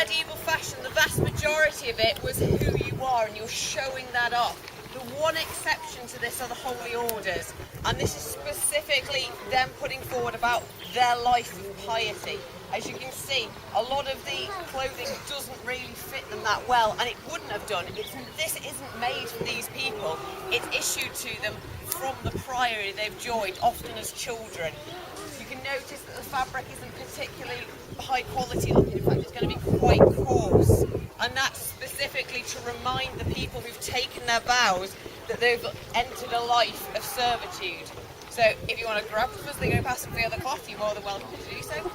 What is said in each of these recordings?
medieval fashion, the vast majority of it was who you are, and you're showing that off. The one exception to this are the holy orders, and this is specifically them putting forward about their life of piety. As you can see, a lot of the clothing doesn't really fit them that well, and it wouldn't have done. This isn't made for these people. It's issued to them from the priory they've joined, often as children. You can notice that the fabric isn't particularly high quality looking. In fact, it's going to be quite coarse, and that's specifically to remind the people who've taken their vows that they've entered a life of servitude. So if you want to grab them as they go past them for the other cloth, you're more than welcome to do so.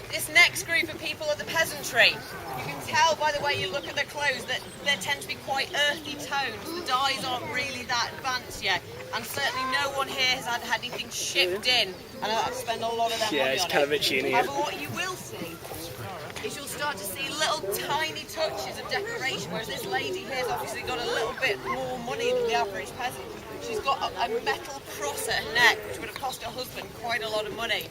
This next group of people are the peasantry. You can tell by the way you look at their clothes that they tend to be quite earthy tones. The dyes aren't really that advanced yet, and certainly no one here has had anything shipped in, and I've spent a lot of their money on it. Yeah, it's kind of itchy in here. However, what you will see is you'll start to see little tiny touches of decoration, whereas this lady here has obviously got a little bit more money than the average peasant. She's got a metal cross at her neck, which would have cost her husband quite a lot of money.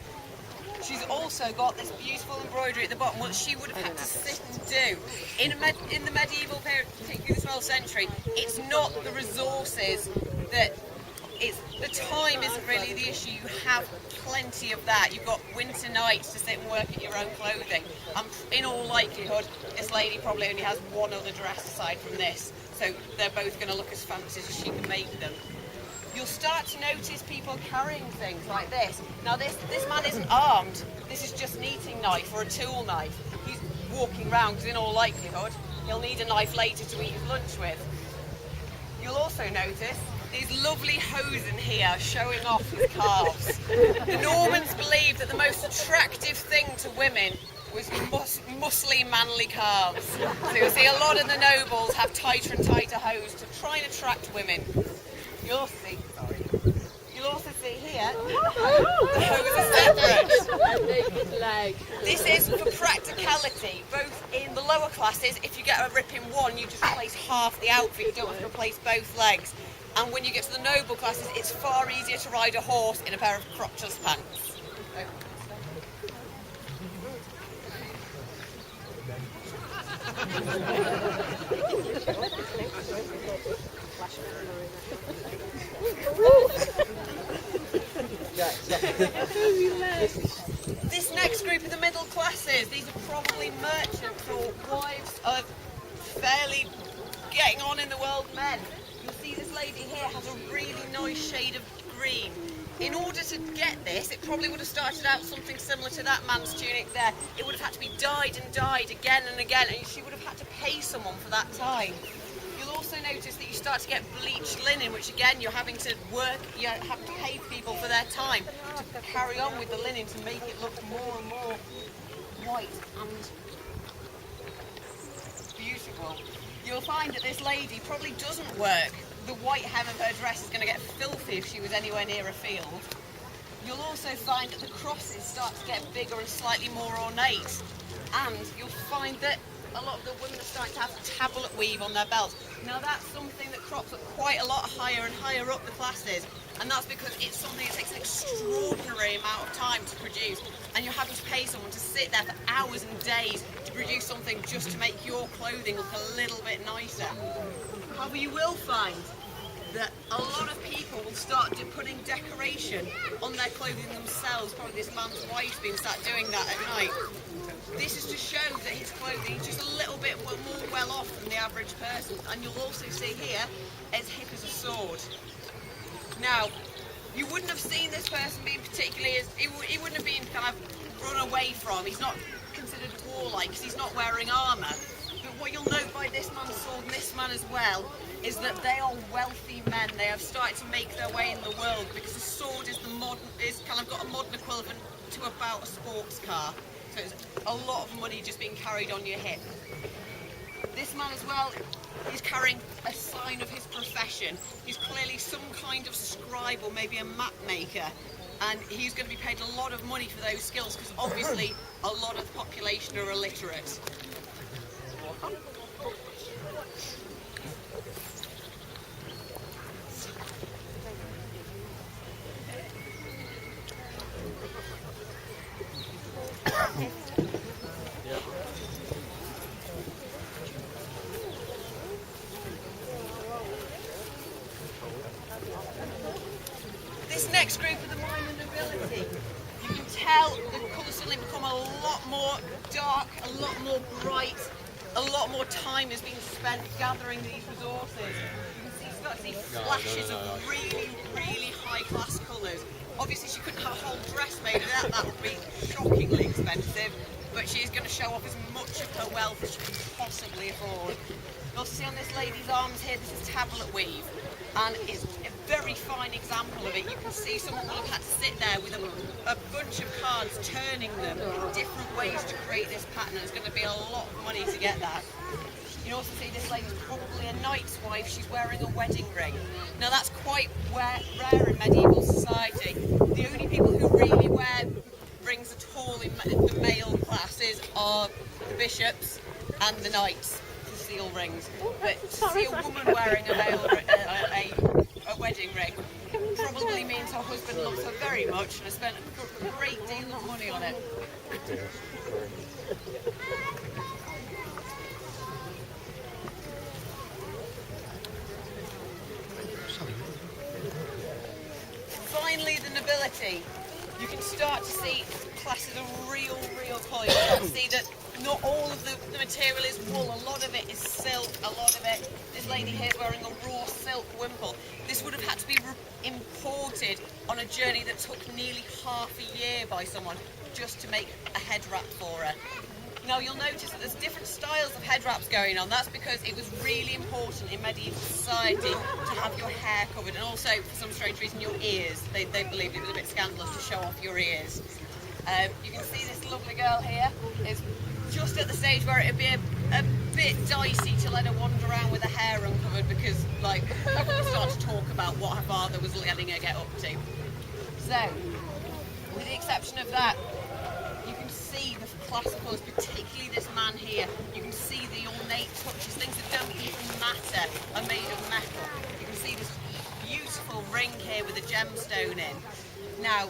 She's also got this beautiful embroidery at the bottom, which she would have had to sit and do. In the medieval period, particularly the 12th century, it's not the resources that... the time isn't really the issue. You have plenty of that. You've got winter nights to sit and work at your own clothing. In all likelihood, this lady probably only has one other dress aside from this, so they're both going to look as fancy as she can make them. You'll start to notice people carrying things like this. Now this man isn't armed. This is just an eating knife or a tool knife. He's walking around because in all likelihood he'll need a knife later to eat his lunch with. You'll also notice these lovely hosen here showing off his calves. The Normans believed that the most attractive thing to women was muscly, manly calves. So you'll see a lot of the nobles have tighter and tighter hose to try and attract women. You'll also see here the hose are separate. A naked leg. This is for practicality, both in the lower classes. If you get a rip in one, you just replace half the outfit, you don't have to replace both legs. And when you get to the noble classes, it's far easier to ride a horse in a pair of crotchless pants. This next group are the middle classes. These are probably merchants or wives of fairly getting on in the world men. You'll see this lady here has a really nice shade of green. In order to get this, it probably would have started out something similar to that man's tunic there. It would have had to be dyed and dyed again and again, and she would have had to pay someone for that time. You'll also notice that you start to get bleached linen, which again you're having to work, you have to pay people for their time to carry on with the linen to make it look more and more white and beautiful. You'll find that this lady probably doesn't work. The white hem of her dress is going to get filthy if she was anywhere near a field. You'll also find that the crosses start to get bigger and slightly more ornate. And you'll find that a lot of the women are starting to have tablet weave on their belts. Now that's something that crops up quite a lot higher and higher up the classes. And that's because it's something that takes an extraordinary amount of time to produce. And you're having to pay someone to sit there for hours and days to produce something just to make your clothing look a little bit nicer. However, you will find that a lot of people will start putting decoration on their clothing themselves. Probably this man's wife's been sat doing that at night. This is to show that his clothing is just a little bit more well off than the average person. And you'll also see here, as hip as a sword. Now, you wouldn't have seen this person being particularly, he wouldn't have been kind of run away from. He's not considered warlike because he's not wearing armour. But what you'll note by this man's sword and this man as well is that they are wealthy men. They have started to make their way in the world because the sword is kind of got a modern equivalent to about a sports car. So it's a lot of money just being carried on your hip. This man as well is carrying a sign of his profession. He's clearly some kind of scribe or maybe a map maker, and he's going to be paid a lot of money for those skills because obviously a lot of the population are illiterate. This group of the minor nobility, you can tell the colours suddenly become a lot more dark, a lot more bright, a lot more time has been spent gathering these resources. You can start to see flashes of really, really high class colours. Obviously she couldn't have a whole dress made of that would be shockingly expensive, but she is going to show off as much of her wealth as she can possibly afford. You also see on this lady's arms here, this is tablet weave, and it's a very fine example of it. You can see someone will have had to sit there with a bunch of cards, turning them different ways to create this pattern, and it's going to be a lot of money to get that. You can also see this lady's probably a knight's wife. She's wearing a wedding ring. Now that's quite rare in medieval society. The only people who really wear rings at all in the male classes are the bishops and the knights to seal rings. But to see a woman wearing a wedding ring probably means her husband loves her very much and has spent a great deal of money on it. Finally, the nobility. You can start to see classes of real colour. You start to see that not all of the material is wool, a lot of it is silk, a lot of it, this lady here is wearing a raw silk wimple. This would have had to be imported on a journey that took nearly half a year by someone just to make a head wrap for her. Now you'll notice that there's different styles of head wraps going on. That's because it was really important in medieval society to have your hair covered, and also for some strange reason your ears. They believed it was a bit scandalous to show off your ears. You can see this lovely girl here is just at the stage where it'd be a bit dicey to let her wander around with her hair uncovered, because like everyone would start to talk about what her father was letting her get up to. So, with the exception of that, you can see the classicals, particularly this man here. You can see the ornate touches, things that don't even matter are made of metal. You can see this beautiful ring here with a gemstone in. Now,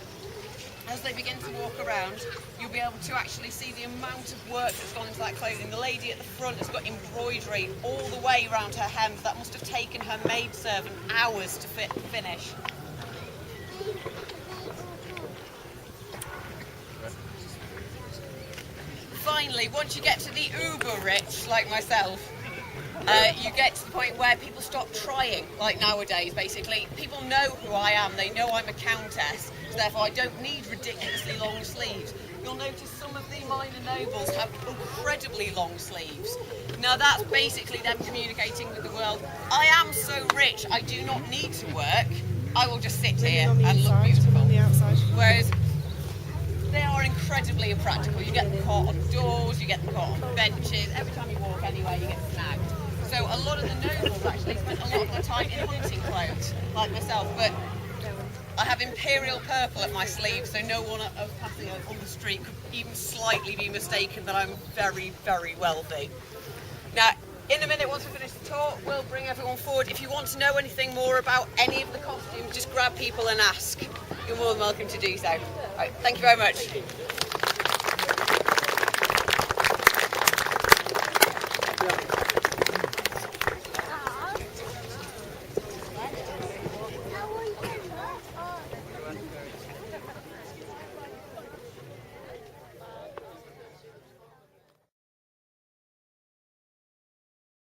as they begin to walk around, you'll be able to actually see the amount of work that's gone into that clothing. The lady at the front has got embroidery all the way around her hems. That must have taken her maidservant hours to finish. Finally, once you get to the uber rich, like myself, you get to the point where people stop trying, like nowadays basically. People know who I am, they know I'm a countess, so therefore I don't need ridiculously long sleeves. You'll notice some of the minor nobles have incredibly long sleeves. Now that's basically them communicating with the world, I am so rich, I do not need to work, I will just sit here and look beautiful. Whereas they are incredibly impractical. You get them caught on doors, you get them caught on benches, every time you walk anywhere you get snagged. So a lot of the nobles actually spent a lot of their time in hunting clothes, like myself, but I have imperial purple at my sleeve, so no one passing on the street could even slightly be mistaken that I'm very, very wealthy. Now, in a minute, once we finish the talk, we'll bring everyone forward. If you want to know anything more about any of the costumes, just grab people and ask. You're more than welcome to do so. Right, thank you very much.